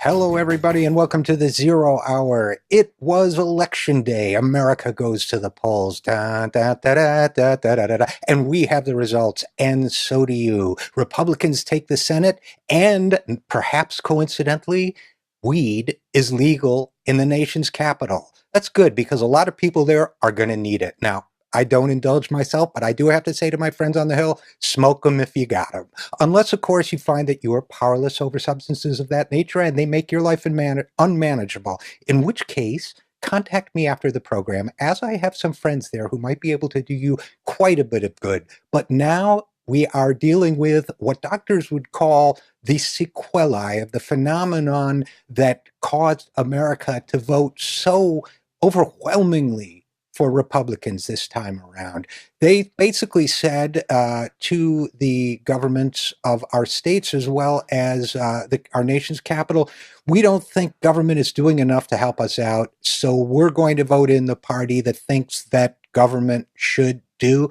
Hello, everybody, and welcome to the Zero Hour. It was Election Day. America goes to the polls. Da, da, da, da, da, da, da, da. And we have the results, and so do you. Republicans take the Senate, and perhaps coincidentally, weed is legal in the nation's capital. That's good because a lot of people there are going to need it. Now, I don't indulge myself, but I do have to say to my friends on the Hill, smoke them if you got them. Unless, of course, you find that you are powerless over substances of that nature and they make your life unmanageable, in which case, contact me after the program, as I have some friends there who might be able to do you quite a bit of good. But now we are dealing with what doctors would call the sequelae of the phenomenon that caused America to vote so overwhelmingly for Republicans this time around. They basically said to the governments of our states as well as our nation's capital, we don't think government is doing enough to help us out, so we're going to vote in the party that thinks that government should do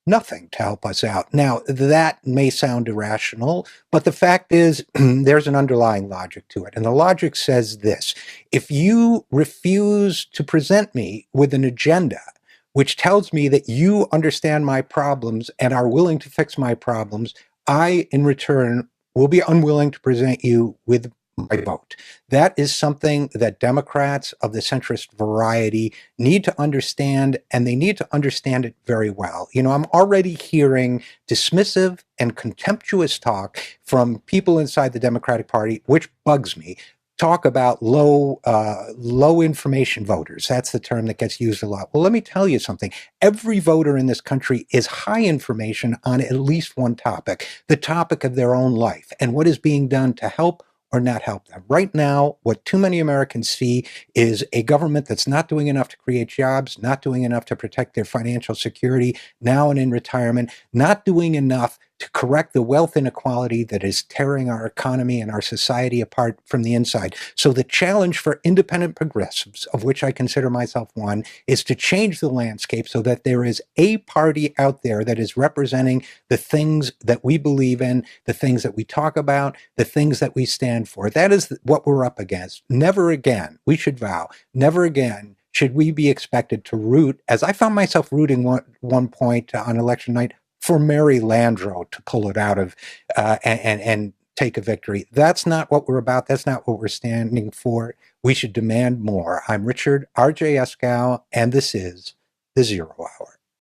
nothing to help us out. Now, that may sound irrational, but the fact is there's an underlying logic to it. And the logic says this: if you refuse to present me with an agenda which tells me that you understand my problems and are willing to fix my problems, I, in return, will be unwilling to present you with my vote. That is something that Democrats of the centrist variety need to understand, and they need to understand it very well. You know, I'm already hearing dismissive and contemptuous talk from people inside the Democratic Party, which bugs me. Talk about low information voters. That's the term that gets used a lot. Well, let me tell you something. Every voter in this country is high information on at least one topic, the topic of their own life and what is being done to help or not help them. Right now, what too many Americans see is a government that's not doing enough to create jobs, not doing enough to protect their financial security now and in retirement, not doing enough to correct the wealth inequality that is tearing our economy and our society apart from the inside. So the challenge for independent progressives, of which I consider myself one, is to change the landscape so that there is a party out there that is representing the things that we believe in, the things that we talk about, the things that we stand for. That is what we're up against. Never again, we should vow, never again should we be expected to root, as I found myself rooting one point on election night, for Mary Landrieu to pull it out of and take a victory. That's not what we're about. That's not what we're standing for. We should demand more. I'm Richard RJ Eskow, and this is the Zero Hour.